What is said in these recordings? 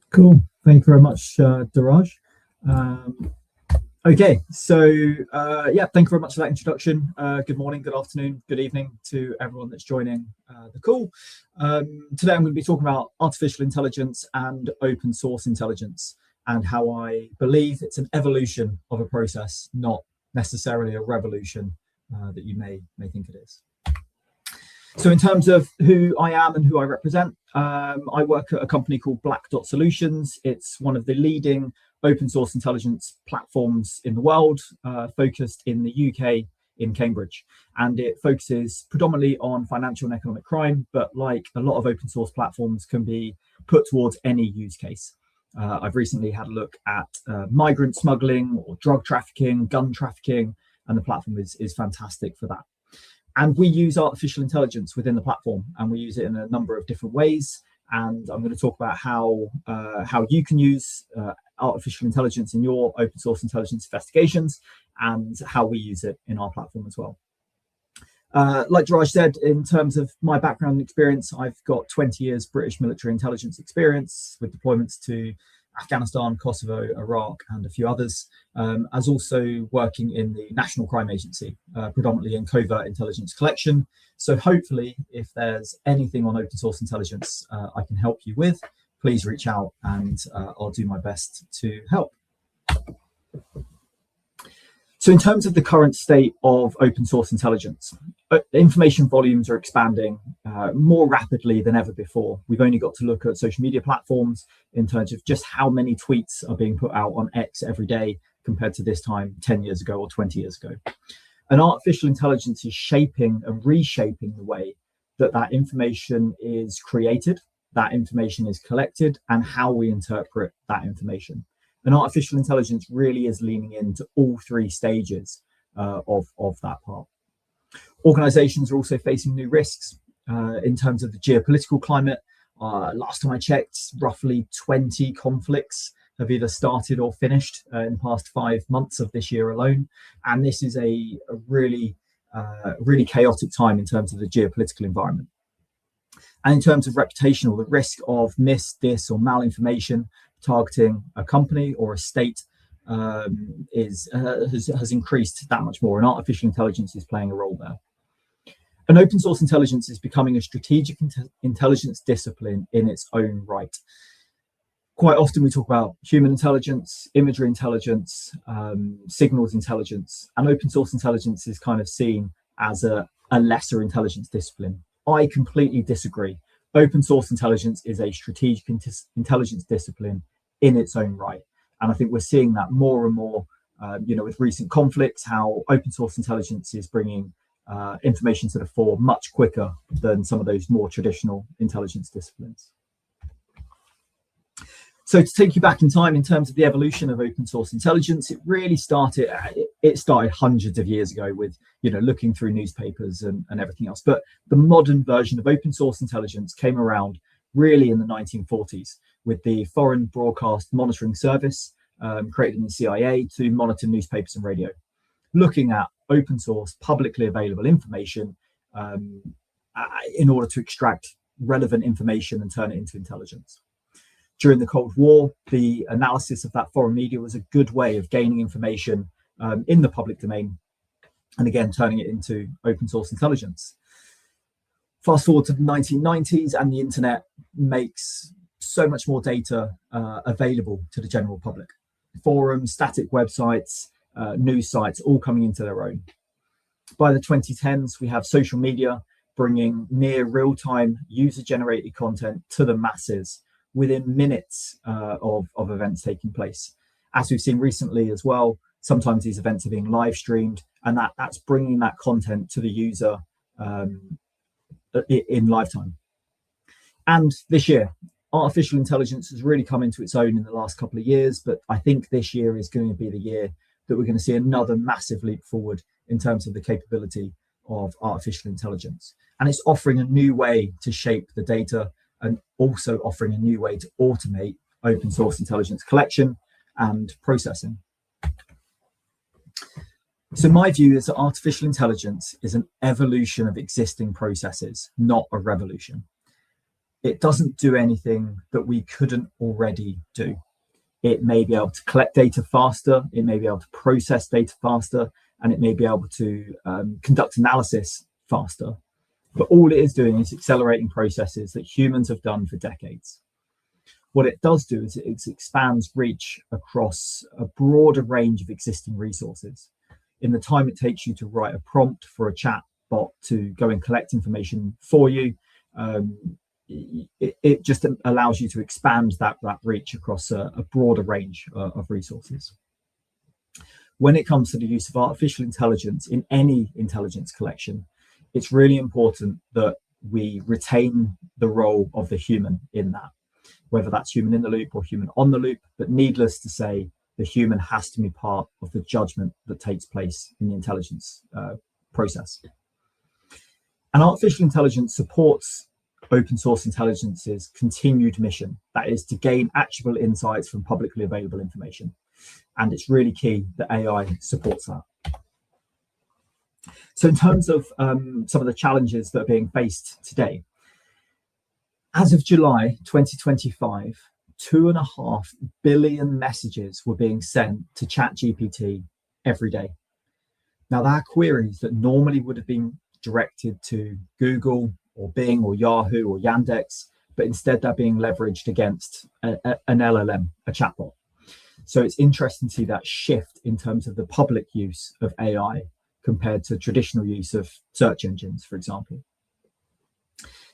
Cool. Thank you very much, Daraj. Um, okay, so yeah, thank you very much for that introduction. Good morning, good afternoon, good evening to everyone that's joining the call. Today I'm going to be talking about artificial intelligence and open source intelligence and how I believe it's an evolution of a process, not necessarily a revolution that you may think it is. So in terms of who I am and who I represent, I work at a company called Black Dot Solutions. It's one of the leading open source intelligence platforms in the world, focused in the UK in Cambridge. And it focuses predominantly on financial and economic crime, but like a lot of open source platforms can be put towards any use case. I've recently had a look at migrant smuggling or drug trafficking, gun trafficking, and the platform is fantastic for that. And we use artificial intelligence within the platform, and we use it in a number of different ways. And I'm going to talk about how you can use artificial intelligence in your open source intelligence investigations and how we use it in our platform as well. Like Daraj said, in terms of my background and experience, I've got 20 years British military intelligence experience with deployments to Afghanistan, Kosovo, Iraq, and a few others, as also working in the National Crime Agency, predominantly in covert intelligence collection. So hopefully, if there's anything on open source intelligence I can help you with, please reach out and I'll do my best to help. So in terms of the current state of open source intelligence, information volumes are expanding more rapidly than ever before. We've only got to look at social media platforms in terms of just how many tweets are being put out on X every day compared to this time 10 years ago or 20 years ago. And artificial intelligence is shaping and reshaping the way that information is created, that information is collected, and how we interpret that information. And artificial intelligence really is leaning into all three stages of that part. Organizations are also facing new risks in terms of the geopolitical climate. Last time I checked, roughly 20 conflicts have either started or finished in the past 5 months of this year alone. And this is a really chaotic time in terms of the geopolitical environment. And in terms of reputational, the risk of dis, or malinformation targeting a company or a state has increased that much more, and artificial intelligence is playing a role there. And open source intelligence is becoming a strategic intelligence discipline in its own right. Quite often we talk about human intelligence, imagery intelligence, signals intelligence, and open source intelligence is kind of seen as a lesser intelligence discipline. I completely disagree. Open source intelligence is a strategic intelligence discipline in its own right. And I think we're seeing that more and more, with recent conflicts, how open source intelligence is bringing information to the fore much quicker than some of those more traditional intelligence disciplines. So to take you back in time in terms of the evolution of open source intelligence, it really started hundreds of years ago with, looking through newspapers and everything else. But the modern version of open source intelligence came around really in the 1940s with the Foreign Broadcast Monitoring Service created in the CIA to monitor newspapers and radio, looking at open source, publicly available information in order to extract relevant information and turn it into intelligence. During the Cold War, the analysis of that foreign media was a good way of gaining information in the public domain, and again, turning it into open source intelligence. Fast forward to the 1990s, and the internet makes so much more data available to the general public. Forums, static websites, news sites, all coming into their own. By the 2010s, we have social media bringing near real-time user-generated content to the masses within minutes of events taking place. As we've seen recently as well, sometimes these events are being live streamed, and that's bringing that content to the user in lifetime. And this year, artificial intelligence has really come into its own in the last couple of years, but I think this year is going to be the year that we're going to see another massive leap forward in terms of the capability of artificial intelligence. And it's offering a new way to shape the data and also offering a new way to automate open source intelligence collection and processing. So my view is that artificial intelligence is an evolution of existing processes, not a revolution. it doesn't do anything that we couldn't already do. It may be able to collect data faster, it may be able to process data faster, and it may be able to conduct analysis faster. But all it is doing is accelerating processes that humans have done for decades. What it does do is it expands reach across a broader range of existing resources. In the time it takes you to write a prompt for a chat bot to go and collect information for you, it just allows you to expand that reach across a broader range of resources. When it comes to the use of artificial intelligence in any intelligence collection, it's really important that we retain the role of the human in that, whether that's human in the loop or human on the loop. But needless to say, the human has to be part of the judgment that takes place in the intelligence process. And artificial intelligence supports open source intelligence's continued mission, that is to gain actionable insights from publicly available information. And it's really key that AI supports that. So in terms of some of the challenges that are being faced today, as of July 2025, 2.5 billion messages were being sent to ChatGPT every day. Now, there are queries that normally would have been directed to Google or Bing or Yahoo or Yandex, but instead they're being leveraged against an LLM, a chatbot. So it's interesting to see that shift in terms of the public use of AI compared to traditional use of search engines, for example.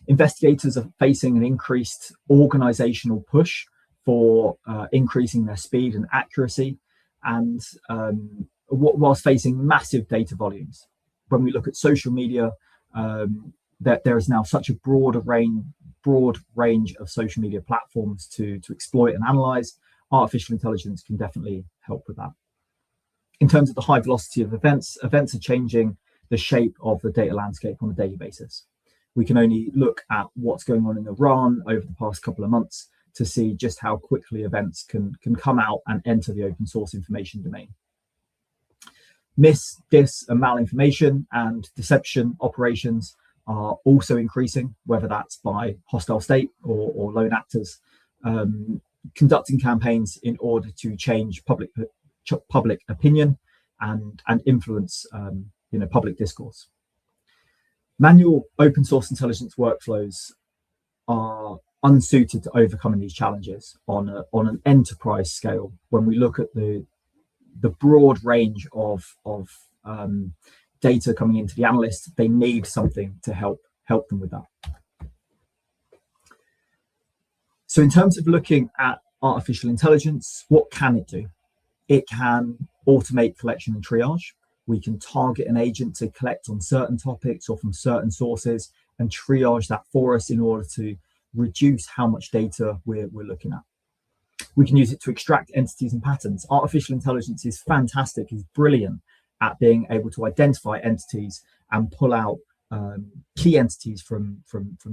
Investigators are facing an increased organizational push for increasing their speed and accuracy, and whilst facing massive data volumes. When we look at social media, that there is now such a broad range of social media platforms to exploit and analyze. Artificial intelligence can definitely help with that. In terms of the high velocity of events are changing the shape of the data landscape on a daily basis. We can only look at what's going on in Iran over the past couple of months to see just how quickly events can come out and enter the open source information domain. Mis, dis, and malinformation and deception operations are also increasing, whether that's by hostile state or lone actors, conducting campaigns in order to change public opinion and influence public discourse. Manual open source intelligence workflows are unsuited to overcoming these challenges on an enterprise scale. When we look at the broad range of data coming into the analysts, they need something to help them with that. So in terms of looking at artificial intelligence, what can it do? It can automate collection and triage. We can target an agent to collect on certain topics or from certain sources and triage that for us in order to reduce how much data we're looking at. We can use it to extract entities and patterns. Artificial intelligence is fantastic, is brilliant at being able to identify entities and pull out key entities from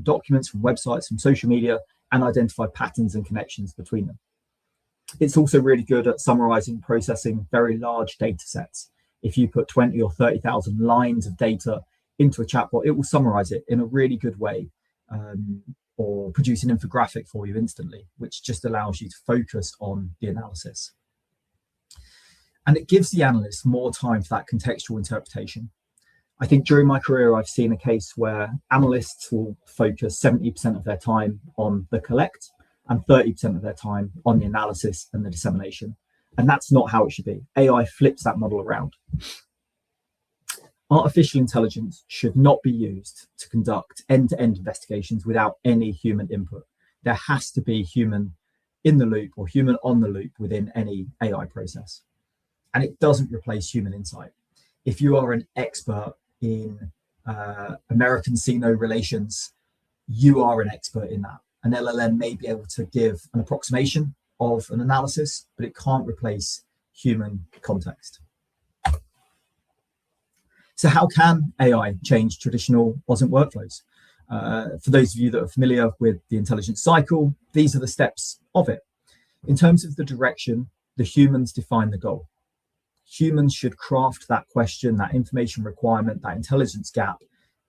documents, from websites, from social media, and identify patterns and connections between them. It's also really good at summarizing, processing very large data sets. If you put 20 or 30,000 lines of data into a chatbot, it will summarize it in a really good way, or produce an infographic for you instantly, which just allows you to focus on the analysis. And it gives the analyst more time for that contextual interpretation. I think during my career, I've seen a case where analysts will focus 70% of their time on the collect and 30% of their time on the analysis and the dissemination. And that's not how it should be. AI flips that model around. Artificial intelligence should not be used to conduct end-to-end investigations without any human input. There has to be human in the loop or human on the loop within any AI process. And it doesn't replace human insight. If you are an expert in American Sino relations, you are an expert in that. An LLM may be able to give an approximation of an analysis, but it can't replace human context. So how can AI change traditional OSINT workflows? For those of you that are familiar with the intelligence cycle, these are the steps of it. In terms of the direction, the humans define the goal. Humans should craft that question, that information requirement, that intelligence gap,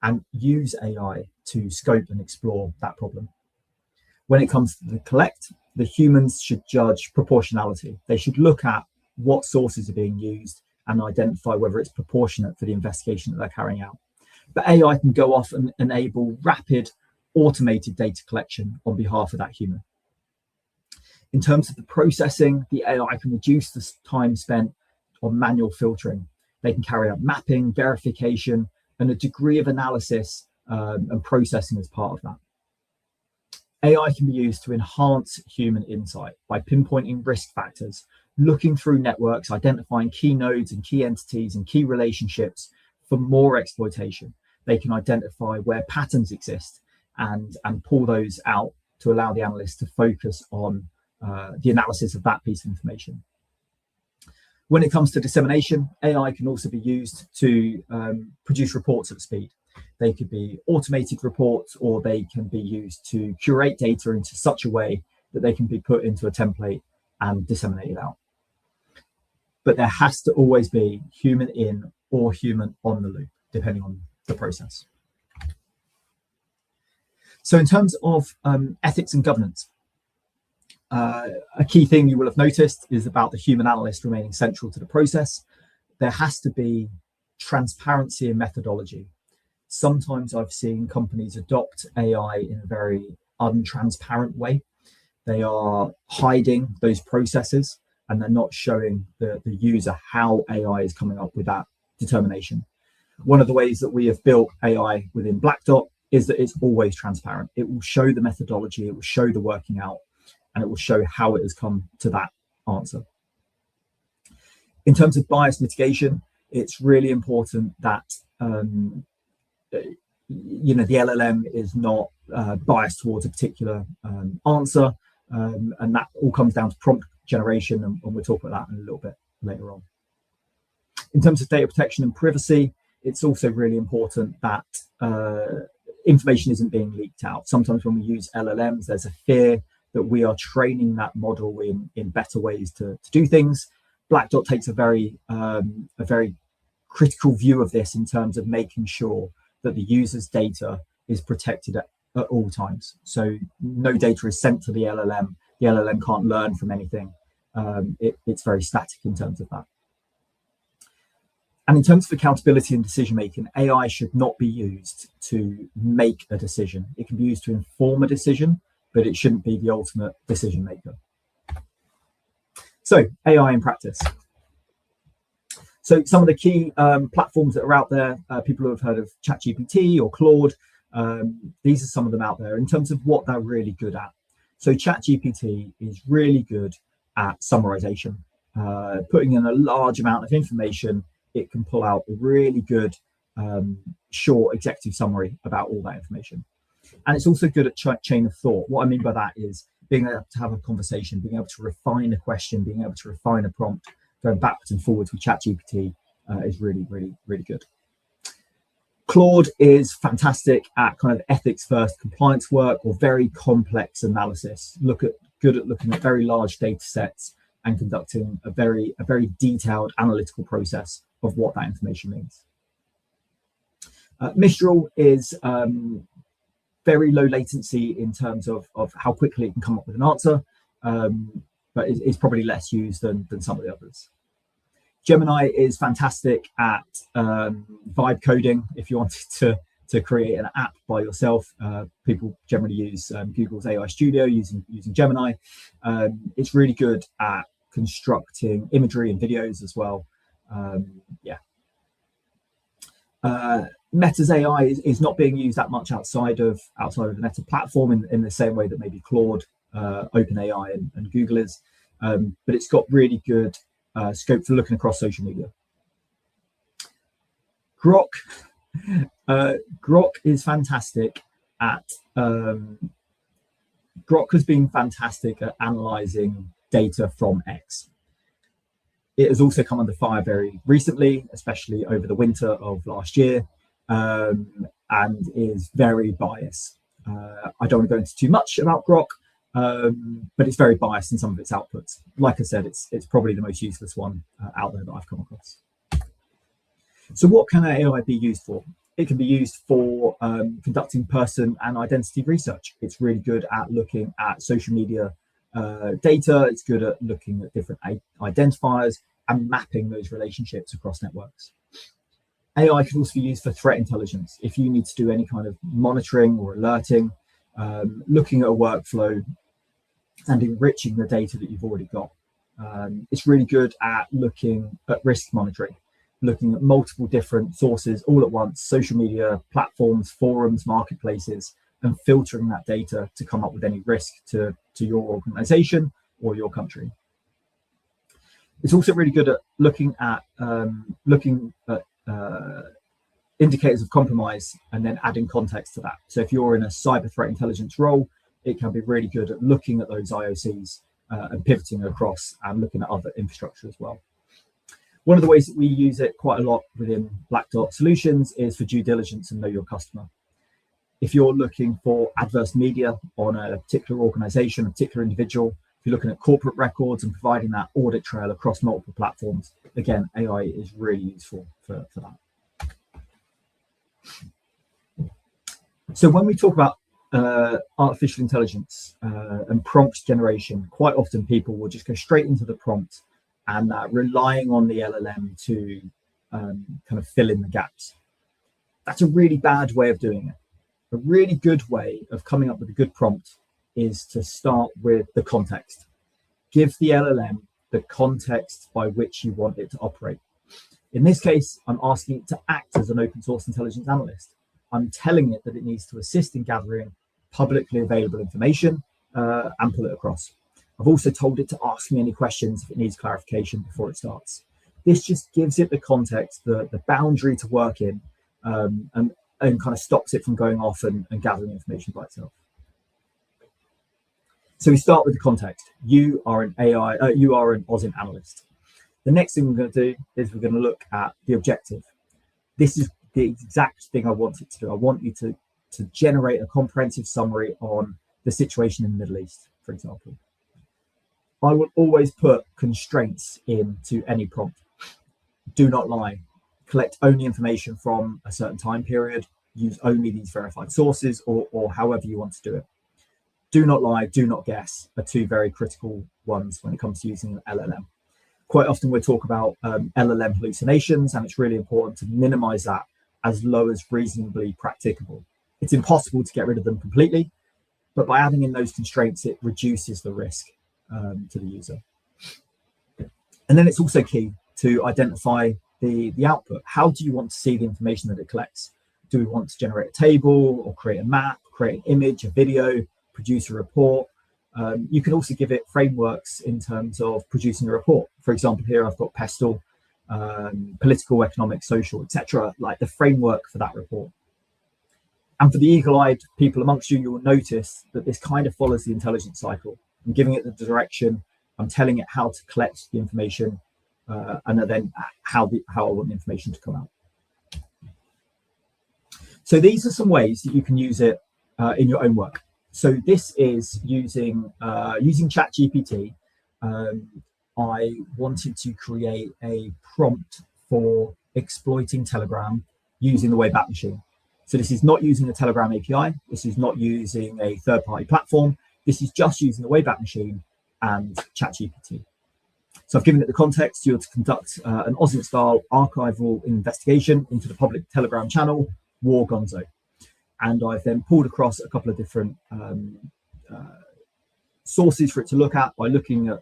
and use AI to scope and explore that problem. When it comes to the collect, the humans should judge proportionality. They should look at what sources are being used and identify whether it's proportionate for the investigation that they're carrying out. But AI can go off and enable rapid automated data collection on behalf of that human. In terms of the processing, the AI can reduce the time spent on manual filtering. They can carry out mapping, verification, and a degree of analysis and processing as part of that. AI can be used to enhance human insight by pinpointing risk factors, looking through networks, identifying key nodes and key entities and key relationships for more exploitation. They can identify where patterns exist and pull those out to allow the analyst to focus on the analysis of that piece of information. When it comes to dissemination, AI can also be used to produce reports at speed. They could be automated reports, or they can be used to curate data into such a way that they can be put into a template and disseminated out. But there has to always be human in or human on the loop, depending on the process. So in terms of ethics and governance, a key thing you will have noticed is about the human analyst remaining central to the process. There has to be transparency in methodology. Sometimes I've seen companies adopt AI in a very untransparent way. They are hiding those processes and they're not showing the user how AI is coming up with that determination. One of the ways that we have built AI within Black Dot is that it's always transparent. It will show the methodology, it will show the working out, and it will show how it has come to that answer. In terms of bias mitigation, it's really important that the LLM is not biased towards a particular answer, and that all comes down to prompt generation, and we'll talk about that in a little bit later on. In terms of data protection and privacy, it's also really important that information isn't being leaked out. Sometimes when we use LLMs, there's a fear that we are training that model in better ways to do things. Black Dot takes a very critical view of this in terms of making sure that the user's data is protected at all times. So no data is sent to the LLM. The LLM can't learn from anything. It's very static in terms of that. And in terms of accountability and decision making, AI should not be used to make a decision. It can be used to inform a decision, but it shouldn't be the ultimate decision maker. So AI in practice. So some of the key platforms that are out there, people who have heard of ChatGPT or Claude, these are some of them out there in terms of what they're really good at. So ChatGPT is really good at summarization, putting in a large amount of information. It can pull out a really good short executive summary about all that information. And it's also good at chain of thought. What I mean by that is being able to have a conversation, being able to refine a question, being able to refine a prompt, going backwards and forwards with ChatGPT is really, really, really good. Claude is fantastic at kind of ethics first compliance work or very complex analysis. Good at looking at very large data sets and conducting a very detailed analytical process of what that information means. Mistral is very low latency in terms of how quickly it can come up with an answer, but it's probably less used than some of the others. Gemini is fantastic at vibe coding. If you wanted to create an app by yourself, people generally use Google's AI Studio using Gemini. It's really good at constructing imagery and videos as well. Meta's AI is not being used that much outside of the Meta platform in the same way that maybe Claude, OpenAI and Google is, but it's got really good scope for looking across social media. Grok is fantastic at Grok has been fantastic at analyzing data from X. It has also come under fire very recently, especially over the winter of last year, and is very biased. I don't want to go into too much about Grok, but it's very biased in some of its outputs. Like I said, it's probably the most useless one out there that I've come across. So what can AI be used for? It can be used for conducting person and identity research. It's really good at looking at social media data. It's good at looking at different identifiers and mapping those relationships across networks. AI can also be used for threat intelligence. If you need to do any kind of monitoring or alerting, looking at a workflow and enriching the data that you've already got. It's really good at looking at risk monitoring, looking at multiple different sources all at once, social media, platforms, forums, marketplaces, and filtering that data to come up with any risk to your organization or your country. It's also really good at looking at indicators of compromise and then adding context to that. So if you're in a cyber threat intelligence role, it can be really good at looking at those IOCs and pivoting across and looking at other infrastructure as well. One of the ways that we use it quite a lot within Black Dot Solutions is for due diligence and know your customer. If you're looking for adverse media on a particular organization, a particular individual, if you're looking at corporate records and providing that audit trail across multiple platforms, again, AI is really useful for that. So when we talk about artificial intelligence and prompt generation, quite often people will just go straight into the prompt and relying on the LLM to kind of fill in the gaps. That's a really bad way of doing it. A really good way of coming up with a good prompt is to start with the context. Give the LLM the context by which you want it to operate. In this case, I'm asking it to act as an open source intelligence analyst. I'm telling it that it needs to assist in gathering publicly available information and pull it across. I've also told it to ask me any questions if it needs clarification before it starts. This just gives it the context, the boundary to work in, and kind of stops it from going off and gathering information by itself. So we start with the context. You are an OSINT analyst. The next thing we're going to do is we're going to look at the objective. This is the exact thing I want it to do. I want you to generate a comprehensive summary on the situation in the Middle East, for example. I will always put constraints into any prompt. Do not lie. Collect only information from a certain time period. Use only these verified sources or however you want to do it. Do not lie, do not guess are two very critical ones when it comes to using an LLM. Quite often we'll talk about LLM hallucinations, and it's really important to minimize that as low as reasonably practicable. It's impossible to get rid of them completely, but by adding in those constraints, it reduces the risk to the user. And then it's also key to identify the output. How do you want to see the information that it collects? Do we want to generate a table or create a map, create an image, a video, produce a report? You can also give it frameworks in terms of producing a report. For example, here I've got Pestle, political, economic, social, etc., like the framework for that report. And for the eagle-eyed people amongst you, you will notice that this kind of follows the intelligence cycle. I'm giving it the direction, I'm telling it how to collect the information, and then how I want the information to come out. So these are some ways that you can use it in your own work. So this is using ChatGPT. I wanted to create a prompt for exploiting Telegram using the Wayback Machine. So this is not using a Telegram API. This is not using a third-party platform. This is just using the Wayback Machine and ChatGPT. So I've given it the context. You're to conduct an OSINT-style archival investigation into the public Telegram channel, War Gonzo. And I've then pulled across a couple of different sources for it to look at by looking at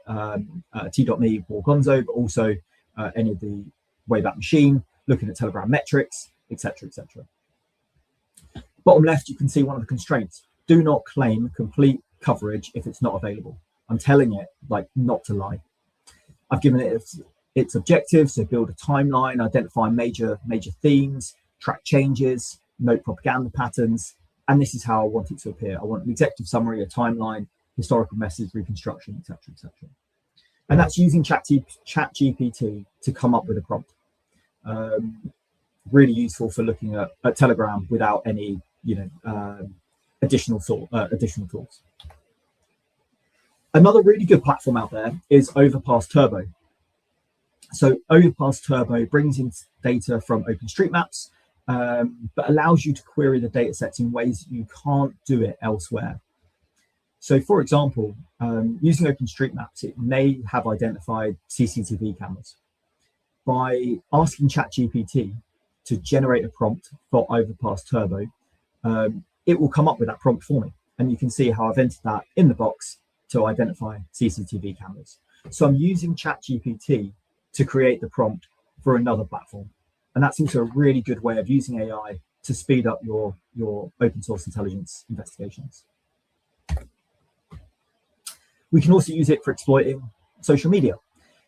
t.me, War Gonzo, but also any of the Wayback Machine, looking at Telegram metrics, etc., etc. Bottom left, you can see one of the constraints. Do not claim complete coverage if it's not available. I'm telling it not to lie. I've given it its objectives, so build a timeline, identify major themes, track changes, note propaganda patterns, and this is how I want it to appear. I want an executive summary, a timeline, historical message reconstruction, etc., etc. And that's using ChatGPT to come up with a prompt. Really useful for looking at Telegram without any additional tools. Another really good platform out there is Overpass Turbo. So Overpass Turbo brings in data from OpenStreetMaps but allows you to query the data sets in ways that you can't do it elsewhere. So, for example, using OpenStreetMaps, it may have identified CCTV cameras. By asking ChatGPT to generate a prompt for Overpass Turbo, it will come up with that prompt for me. And you can see how I've entered that in the box to identify CCTV cameras. So I'm using ChatGPT to create the prompt for another platform. And that's also a really good way of using AI to speed up your open source intelligence investigations. We can also use it for exploiting social media.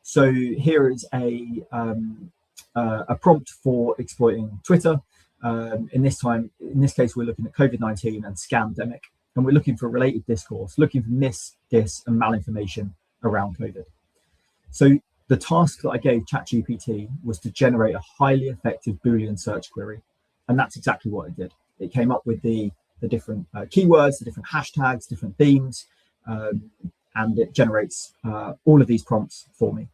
So here is a prompt for exploiting Twitter. In this case, we're looking at COVID-19 and scamdemic, and we're looking for related discourse, looking for mis, dis, and malinformation around COVID. So the task that I gave ChatGPT was to generate a highly effective Boolean search query, and that's exactly what it did. It came up with the different keywords, the different hashtags, different themes, and it generates all of these prompts for me.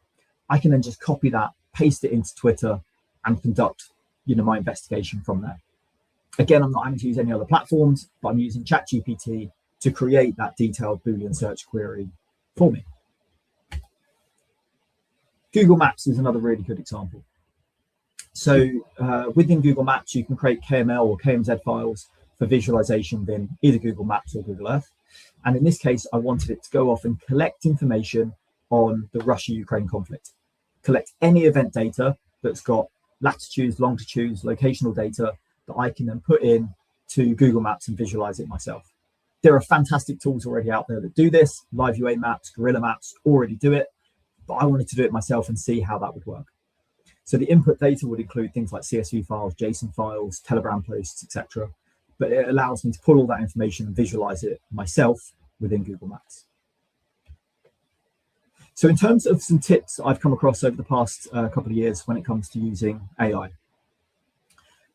I can then just copy that, paste it into Twitter, and conduct my investigation from there. Again, I'm not having to use any other platforms, but I'm using ChatGPT to create that detailed Boolean search query for me. Google Maps is another really good example. So within Google Maps, you can create KML or KMZ files for visualization within either Google Maps or Google Earth. And in this case, I wanted it to go off and collect information on the Russia-Ukraine conflict. Collect any event data that's got latitudes, longitudes, locational data that I can then put in to Google Maps and visualize it myself. There are fantastic tools already out there that do this. Live UA Maps, Gorilla Maps already do it, but I wanted to do it myself and see how that would work. So the input data would include things like CSV files, JSON files, Telegram posts, etc. But it allows me to pull all that information and visualize it myself within Google Maps. So in terms of some tips I've come across over the past couple of years when it comes to using AI,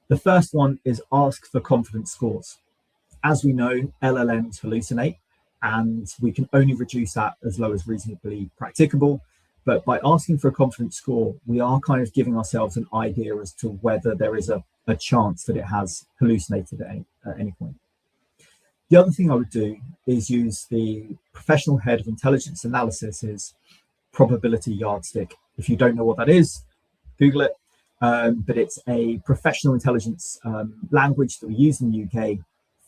the first one is ask for confidence scores. As we know, LLMs hallucinate, and we can only reduce that as low as reasonably practicable. But by asking for a confidence score, we are kind of giving ourselves an idea as to whether there is a chance that it has hallucinated at any point. The other thing I would do is use the professional head of intelligence analysis's probability yardstick. If you don't know what that is, Google it. But it's a professional intelligence language that we use in the UK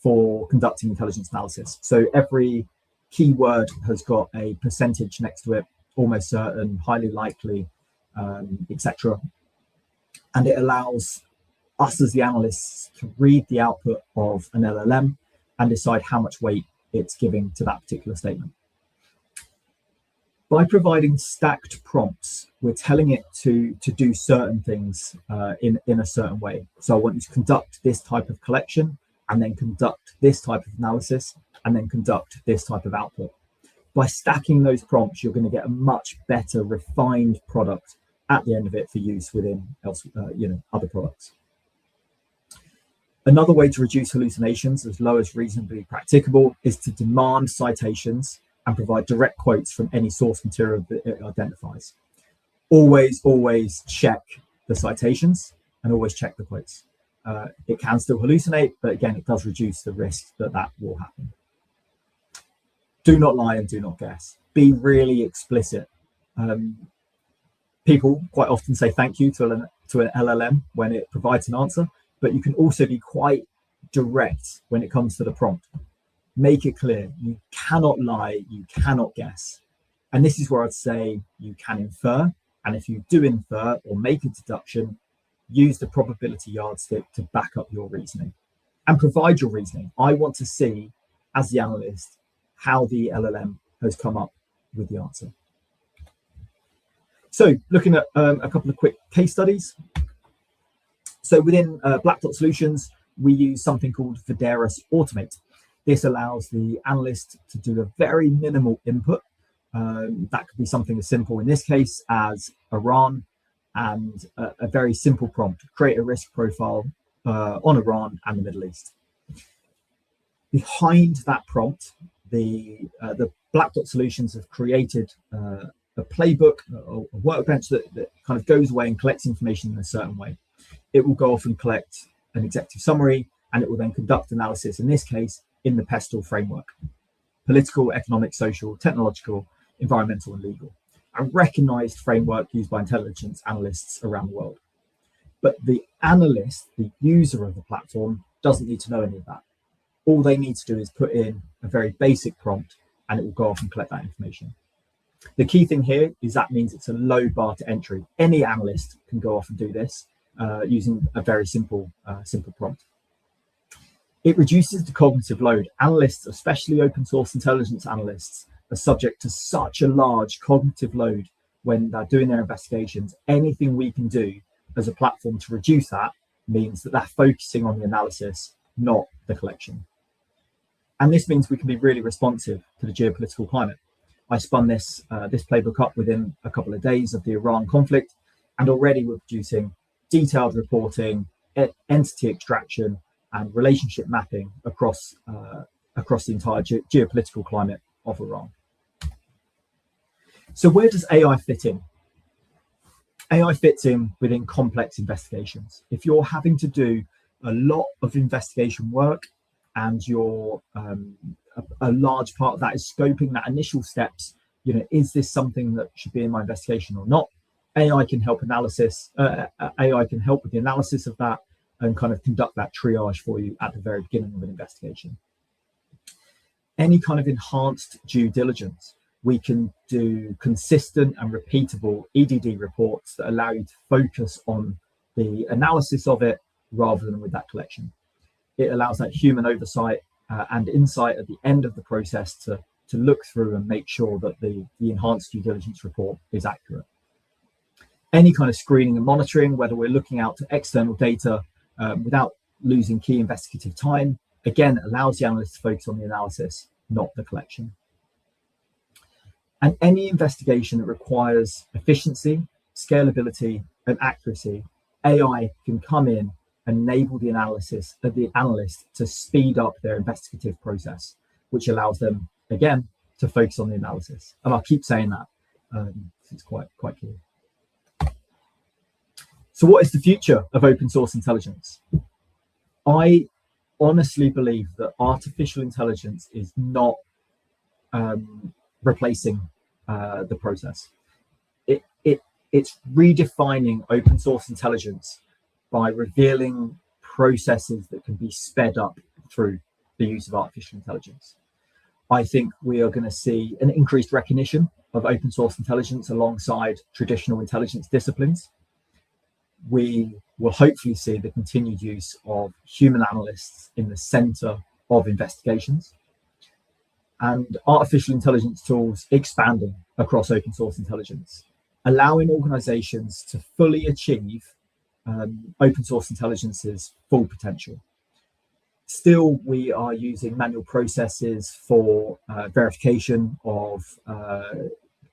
for conducting intelligence analysis. So every keyword has got a percentage next to it, almost certain, highly likely, etc. And it allows us as the analysts to read the output of an LLM and decide how much weight it's giving to that particular statement. By providing stacked prompts, we're telling it to do certain things in a certain way. So I want you to conduct this type of collection, and then conduct this type of analysis, and then conduct this type of output. By stacking those prompts, you're going to get a much better refined product at the end of it for use within other products. Another way to reduce hallucinations as low as reasonably practicable is to demand citations and provide direct quotes from any source material that it identifies. Always check the citations and always check the quotes. It can still hallucinate, but again, it does reduce the risk that will happen. Do not lie and do not guess. Be really explicit. People quite often say thank you to an LLM when it provides an answer, but you can also be quite direct when it comes to the prompt. Make it clear. You cannot lie, you cannot guess. And this is where I'd say you can infer. And if you do infer or make a deduction, use the probability yardstick to back up your reasoning and provide your reasoning. I want to see, as the analyst, how the LLM has come up with the answer. So looking at a couple of quick case studies. So within Black Dot Solutions, we use something called Vidaris Automate. This allows the analyst to do a very minimal input. That could be something as simple in this case as Iran, and a very simple prompt: create a risk profile on Iran and the Middle East. Behind that prompt, the Black Dot Solutions have created a playbook, a workbench that kind of goes away and collects information in a certain way. It will go off and collect an executive summary, and it will then conduct analysis, in this case, in the PESTLE framework: political, economic, social, technological, environmental, and legal. A recognized framework used by intelligence analysts around the world. But the analyst, the user of the platform, doesn't need to know any of that. All they need to do is put in a very basic prompt, and it will go off and collect that information. The key thing here is that means it's a low bar to entry. Any analyst can go off and do this using a very simple prompt. It reduces the cognitive load. Analysts, especially open source intelligence analysts, are subject to such a large cognitive load when they're doing their investigations. Anything we can do as a platform to reduce that means that they're focusing on the analysis, not the collection. And this means we can be really responsive to the geopolitical climate. I spun this playbook up within a couple of days of the Iran conflict, and already we're producing detailed reporting, entity extraction, and relationship mapping across the entire geopolitical climate of Iran. So where does AI fit in? AI fits in within complex investigations. If you're having to do a lot of investigation work and you're a large part of that is scoping that initial steps, is this something that should be in my investigation or not? AI can help AI can help with the analysis of that and kind of conduct that triage for you at the very beginning of an investigation. Any kind of enhanced due diligence, we can do consistent and repeatable EDD reports that allow you to focus on the analysis of it rather than with that collection. It allows that human oversight and insight at the end of the process to look through and make sure that the enhanced due diligence report is accurate. Any kind of screening and monitoring, whether we're looking out to external data without losing key investigative time, again, allows the analyst to focus on the analysis, not the collection. And any investigation that requires efficiency, scalability, and accuracy, AI can come in and enable the analyst to speed up their investigative process, which allows them, again, to focus on the analysis. And I'll keep saying that. It's quite clear. So what is the future of open source intelligence? I honestly believe that artificial intelligence is not replacing the process. It's redefining open source intelligence by revealing processes that can be sped up through the use of artificial intelligence. I think we are going to see an increased recognition of open source intelligence alongside traditional intelligence disciplines. We will hopefully see the continued use of human analysts in the center of investigations, and artificial intelligence tools expanding across open source intelligence, allowing organizations to fully achieve open source intelligence's full potential. Still, we are using manual processes for verification of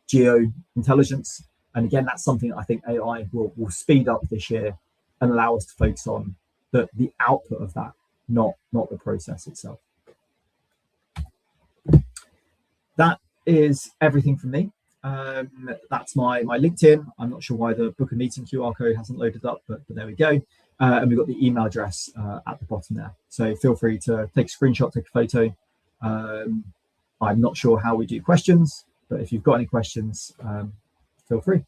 geo intelligence. And again, that's something I think AI will speed up this year and allow us to focus on the output of that, not the process itself. That is everything from me. That's my LinkedIn. I'm not sure why the book a meeting QR code hasn't loaded up, but there we go. And we've got the email address at the bottom there. So feel free to take a screenshot, take a photo. I'm not sure how we do questions, but if you've got any questions, feel free.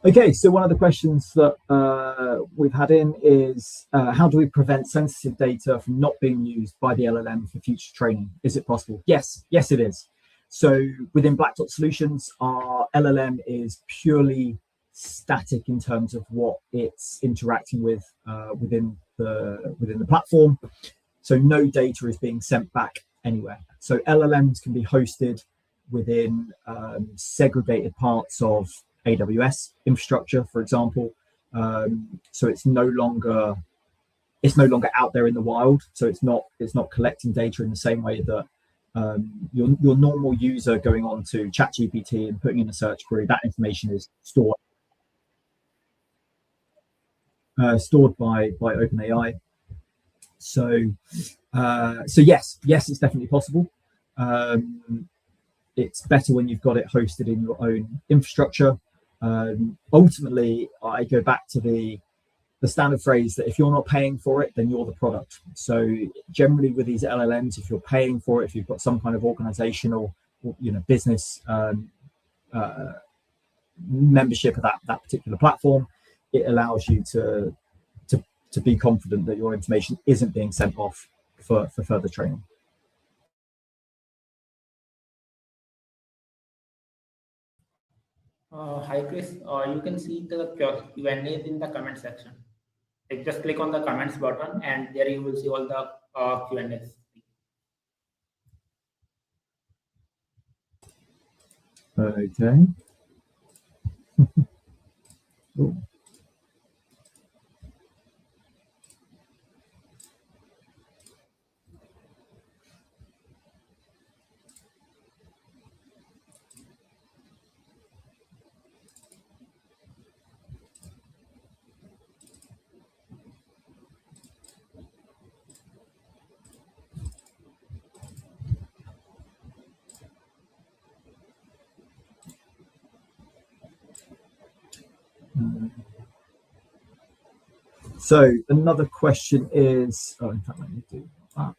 Okay, so one of the questions that we've had in is how do we prevent sensitive data from not being used by the LLM for future training? Is it possible? Yes, it is. So within Black Dot Solutions, our LLM is purely static in terms of what it's interacting with within the platform. So no data is being sent back anywhere. So LLMs can be hosted within segregated parts of AWS infrastructure, for example. So it's no longer out there in the wild. So it's not collecting data in the same way that your normal user going on to ChatGPT and putting in a search query, that information is stored by OpenAI. So yes, it's definitely possible. It's better when you've got it hosted in your own infrastructure. Ultimately, I go back to the standard phrase that if you're not paying for it, then you're the product. So generally with these LLMs, if you're paying for it, if you've got some kind of organizational or business membership of that particular platform, it allows you to be confident that your information isn't being sent off for further training. Hi Chris, you can see the Q&A in the comment section. Like just click on the comments button and there you will see all the Q&As. Okay. Cool. So another question is, in fact, let me do that.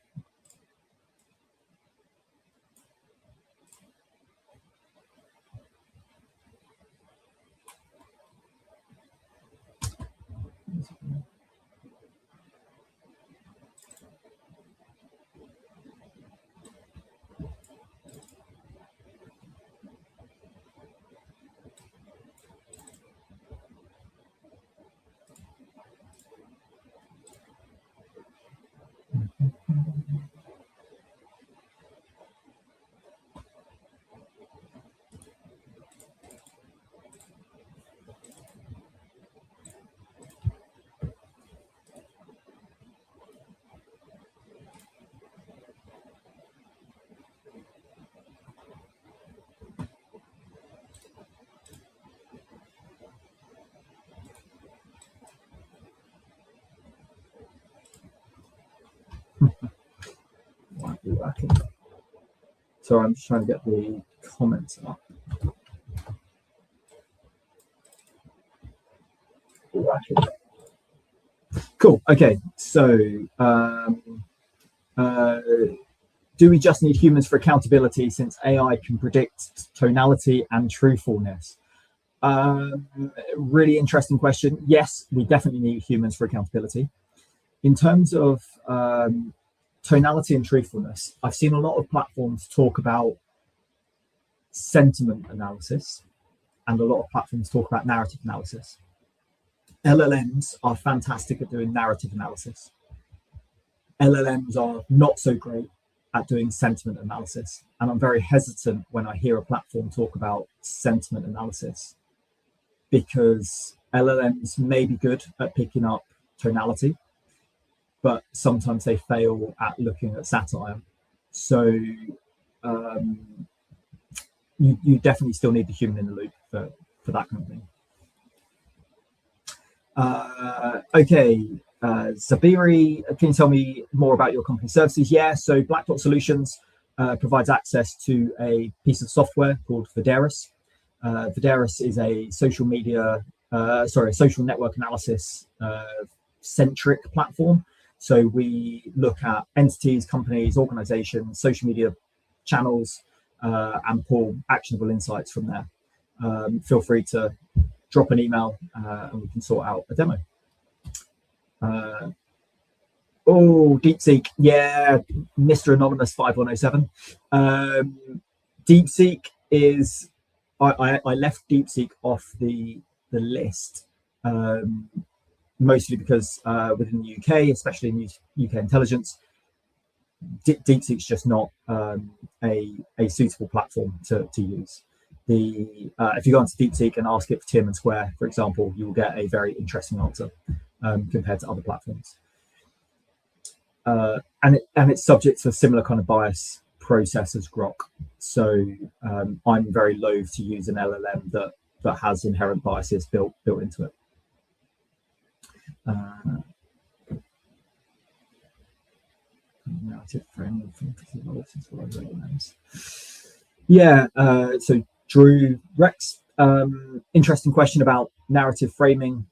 Might be working. So I'm just trying to get the comments up. Cool. Okay. So do we just need humans for accountability since AI can predict tonality and truthfulness? Really interesting question. Yes, we definitely need humans for accountability. In terms of tonality and truthfulness, I've seen a lot of platforms talk about sentiment analysis and a lot of platforms talk about narrative analysis. LLMs are fantastic at doing narrative analysis. LLMs are not so great at doing sentiment analysis. And I'm very hesitant when I hear a platform talk about sentiment analysis because LLMs may be good at picking up tonality, but sometimes they fail at looking at satire. So you definitely still need the human in the loop for that kind of thing. Okay, Zabiri, can you tell me more about your company services? Yeah, so Black Dot Solutions provides access to a piece of software called Vidaris. Vidaris is a social network analysis centric platform. So we look at entities, companies, organizations, social media channels, and pull actionable insights from there. Feel free to drop an email and we can sort out a demo. DeepSeek, yeah, Mr. Anonymous 5107. DeepSeek is, I left DeepSeek off the list, mostly because within the UK, especially in UK intelligence, DeepSeek's just not a suitable platform to use. If you go onto DeepSeek and ask it for Tiananmen Square, for example, you will get a very interesting answer compared to other platforms. And it's subject to a similar kind of bias process as Grok. So I'm very loath to use an LLM that has inherent biases built into it. Narrative framing. Yeah. So Drew Rex, interesting question about narrative framing.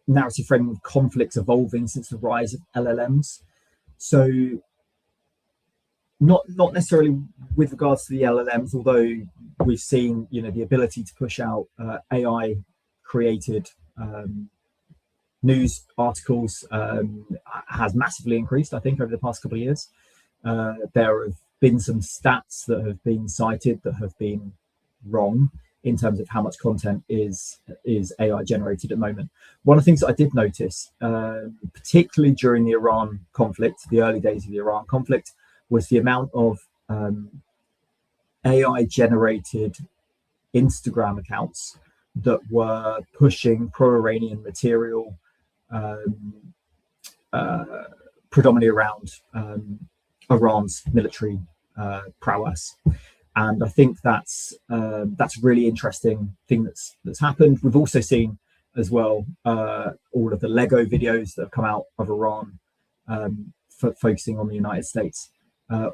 Narrative framing of conflicts evolving since the rise of LLMs. So not necessarily with regards to the LLMs, although we've seen the ability to push out AI created news articles has massively increased, I think, over the past couple of years. There have been some stats that have been cited that have been wrong in terms of how much content is AI generated at the moment. One of the things that I did notice, particularly during the Iran conflict, the early days of the Iran conflict, was the amount of AI generated Instagram accounts that were pushing pro-Iranian material, predominantly around Iran's military prowess. And I think that's a really interesting thing that's happened. We've also seen as well all of the Lego videos that have come out of Iran, focusing on the United States,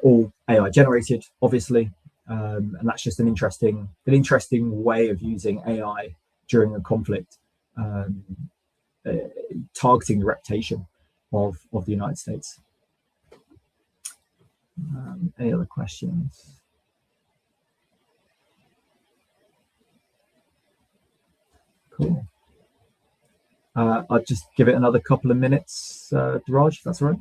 all AI generated, obviously, and that's just an interesting way of using AI during a conflict, targeting the reputation of the United States. Any other questions? Cool. I'll just give it another couple of minutes, Diraj, if that's all right.